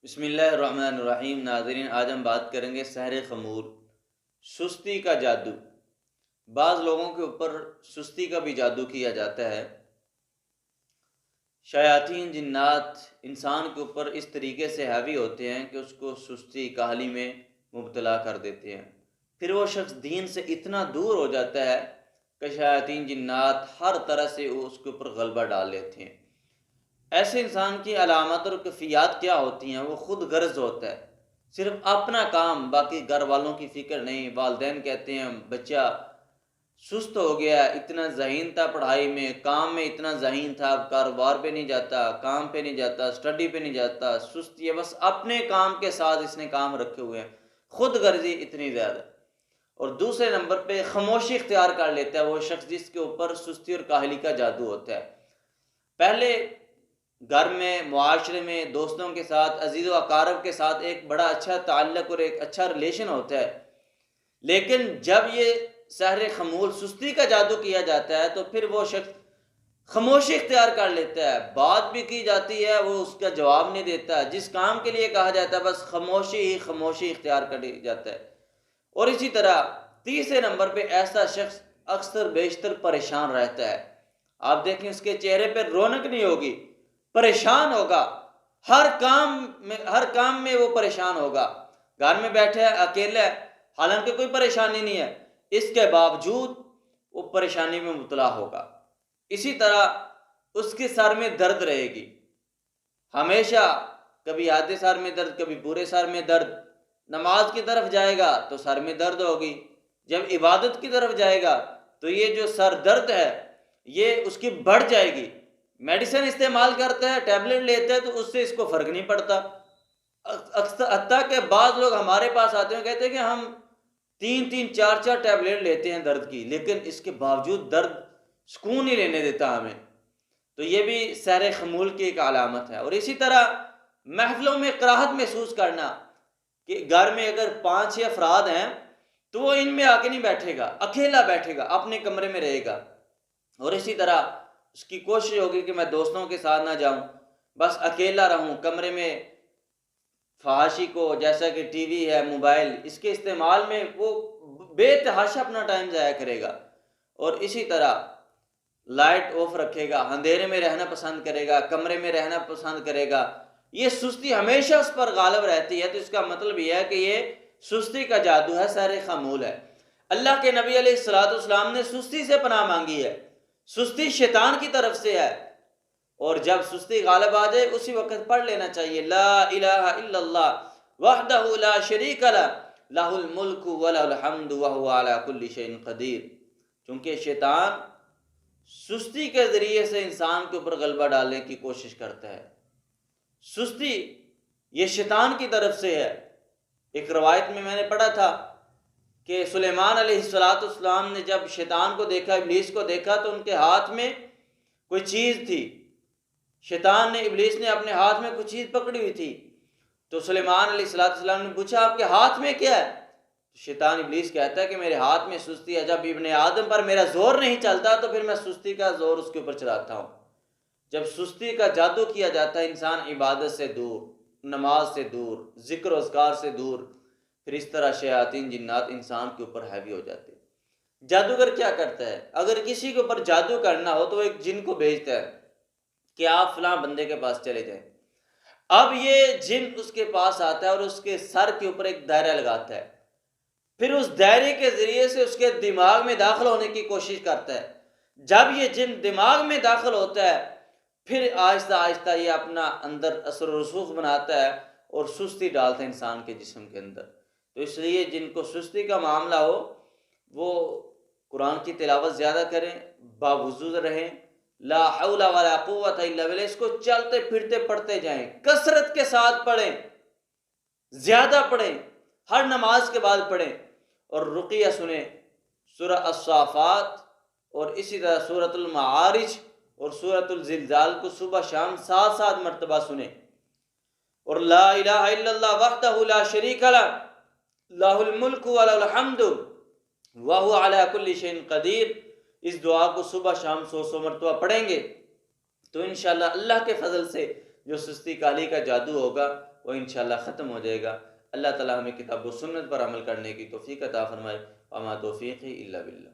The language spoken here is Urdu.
بسم اللہ الرحمن الرحیم۔ ناظرین، آج ہم بات کریں گے سحر خمول، سستی کا جادو۔ بعض لوگوں کے اوپر سستی کا بھی جادو کیا جاتا ہے۔ شیاطین جنات انسان کے اوپر اس طریقے سے حاوی ہوتے ہیں کہ اس کو سستی کاہلی میں مبتلا کر دیتے ہیں، پھر وہ شخص دین سے اتنا دور ہو جاتا ہے کہ شیاطین جنات ہر طرح سے اس کے اوپر غلبہ ڈال لیتے ہیں۔ ایسے انسان کی علامات اور کیفیات کیا ہوتی ہیں؟ وہ خود غرض ہوتا ہے، صرف اپنا کام، باقی گھر والوں کی فکر نہیں۔ والدین کہتے ہیں بچہ سست ہو گیا، اتنا ذہین تھا پڑھائی میں، کام میں اتنا ذہین تھا، اب کاروبار پہ نہیں جاتا، کام پہ نہیں جاتا، اسٹڈی پہ نہیں جاتا، سست ہے، بس اپنے کام کے ساتھ اس نے کام رکھے ہوئے ہیں، خود غرضی اتنی زیادہ۔ اور دوسرے نمبر پہ خاموشی اختیار کر لیتا ہے وہ شخص جس کے اوپر سستی اور کاہلی کا جادو ہوتا ہے۔ پہلے گھر میں، معاشرے میں، دوستوں کے ساتھ، عزیز و اقارب کے ساتھ ایک بڑا اچھا تعلق اور ایک اچھا ریلیشن ہوتا ہے، لیکن جب یہ سحر خمول، سستی کا جادو کیا جاتا ہے تو پھر وہ شخص خاموشی اختیار کر لیتا ہے۔ بات بھی کی جاتی ہے، وہ اس کا جواب نہیں دیتا، جس کام کے لیے کہا جاتا ہے بس خاموشی اختیار کر جاتا ہے۔ اور اسی طرح تیسرے نمبر پہ ایسا شخص اکثر بیشتر پریشان رہتا ہے۔ آپ دیکھیں اس کے چہرے پہ رونق نہیں ہوگی، پریشان ہوگا، ہر کام میں وہ پریشان ہوگا۔ گھر میں بیٹھے ہے، اکیلا ہے، حالانکہ کوئی پریشانی نہیں ہے، اس کے باوجود وہ پریشانی میں مبتلا ہوگا۔ اسی طرح اس کے سر میں درد رہے گی ہمیشہ، کبھی آدھے سر میں درد، کبھی پورے سر میں درد۔ نماز کی طرف جائے گا تو سر میں درد ہوگی، جب عبادت کی طرف جائے گا تو یہ جو سر درد ہے یہ اس کی بڑھ جائے گی۔ میڈیسن استعمال کرتا ہے، ٹیبلٹ لیتا ہے تو اس سے اس کو فرق نہیں پڑتا۔ حتیٰ کہ بعض لوگ ہمارے پاس آتے ہیں کہتے ہیں کہ ہم 3 4 ٹیبلٹ لیتے ہیں درد کی، لیکن اس کے باوجود درد سکون نہیں لینے دیتا ہمیں۔ تو یہ بھی سحر خمول کی ایک علامت ہے۔ اور اسی طرح محفلوں میں کراہت محسوس کرنا، کہ گھر میں اگر 5 6 افراد ہیں تو وہ ان میں آ کے نہیں بیٹھے گا، اکیلا بیٹھے گا، اپنے کمرے میں رہے گا۔ اور اسی طرح اس کی کوشش ہوگی کہ میں دوستوں کے ساتھ نہ جاؤں، بس اکیلا رہوں کمرے میں۔ فحاشی کو، جیسا کہ ٹی وی ہے، موبائل، اس کے استعمال میں وہ بے تحاشا اپنا ٹائم ضائع کرے گا۔ اور اسی طرح لائٹ آف رکھے گا، اندھیرے میں رہنا پسند کرے گا، کمرے میں رہنا پسند کرے گا۔ یہ سستی ہمیشہ اس پر غالب رہتی ہے، تو اس کا مطلب یہ ہے کہ یہ سستی کا جادو ہے، سحر خمول ہے۔ اللہ کے نبی علیہ السلام نے سستی سے پناہ مانگی ہے۔ سستی شیطان کی طرف سے ہے، اور جب سستی غالب آ جائے اسی وقت پڑھ لینا چاہیے لا الہ الا اللہ وحدہ لا شریک لہ لہ الملک ولہ الحمد وہو علی کل شیء قدیر، چونکہ شیطان سستی کے ذریعے سے انسان کے اوپر غلبہ ڈالنے کی کوشش کرتا ہے۔ سستی یہ شیطان کی طرف سے ہے۔ ایک روایت میں نے پڑھا تھا کہ سلیمان علیہ السلام نے جب شیطان کو دیکھا، ابلیس کو دیکھا، تو ان کے ہاتھ میں کوئی چیز تھی۔ شیطان نے، ابلیس نے اپنے ہاتھ میں کوئی چیز پکڑی ہوئی تھی، تو سلیمان علیہ السلام نے پوچھا آپ کے ہاتھ میں کیا ہے؟ شیطان ابلیس کہتا ہے کہ میرے ہاتھ میں سستی ہے، جب ابن آدم پر میرا زور نہیں چلتا تو پھر میں سستی کا زور اس کے اوپر چلاتا ہوں۔ جب سستی کا جادو کیا جاتا ہے، انسان عبادت سے دور، نماز سے دور، ذکر و اذکار سے دور، پھر اس طرح شیاطین جنات انسان کے اوپر حاوی ہو جاتے ہیں۔ جادوگر کیا کرتا ہے؟ اگر کسی کے اوپر جادو کرنا ہو تو وہ ایک جن کو بھیجتا ہے کہ آپ فلاں بندے کے پاس چلے جائیں۔ اب یہ جن اس کے پاس آتا ہے اور اس کے سر کے اوپر ایک دائرہ لگاتا ہے، پھر اس دائرے کے ذریعے سے اس کے دماغ میں داخل ہونے کی کوشش کرتا ہے۔ جب یہ جن دماغ میں داخل ہوتا ہے پھر آہستہ آہستہ یہ اپنا اندر اثر و رسوخ بناتا ہے اور سستی ڈالتا ہے انسان کے جسم کے اندر۔ تو اس لیے جن کو سستی کا معاملہ ہو وہ قرآن کی تلاوت زیادہ کریں، باوضو رہیں، لا حول ولا قوت الا باللہ، اس کو چلتے پھرتے پڑھتے جائیں، کثرت کے ساتھ پڑھیں، زیادہ پڑھیں، ہر نماز کے بعد پڑھیں، اور رقیہ سنیں، سورہ الصافات اور اسی طرح سورۃ المعارج اور سورۃ الزلزال کو صبح شام 7 مرتبہ سنیں، اور لا الہ الا اللہ وحدہ لا شریک لہ لہ الملک ولہ الحمد وہو علی کل شیء قدیر، اس دعا کو صبح شام 100 مرتبہ پڑھیں گے تو انشاءاللہ اللہ کے فضل سے جو سستی کاہلی کا جادو ہوگا وہ انشاءاللہ ختم ہو جائے گا۔ اللہ تعالی ہمیں کتاب و سنت پر عمل کرنے کی توفیق عطا فرمائے۔ وما توفیقی الا باللہ۔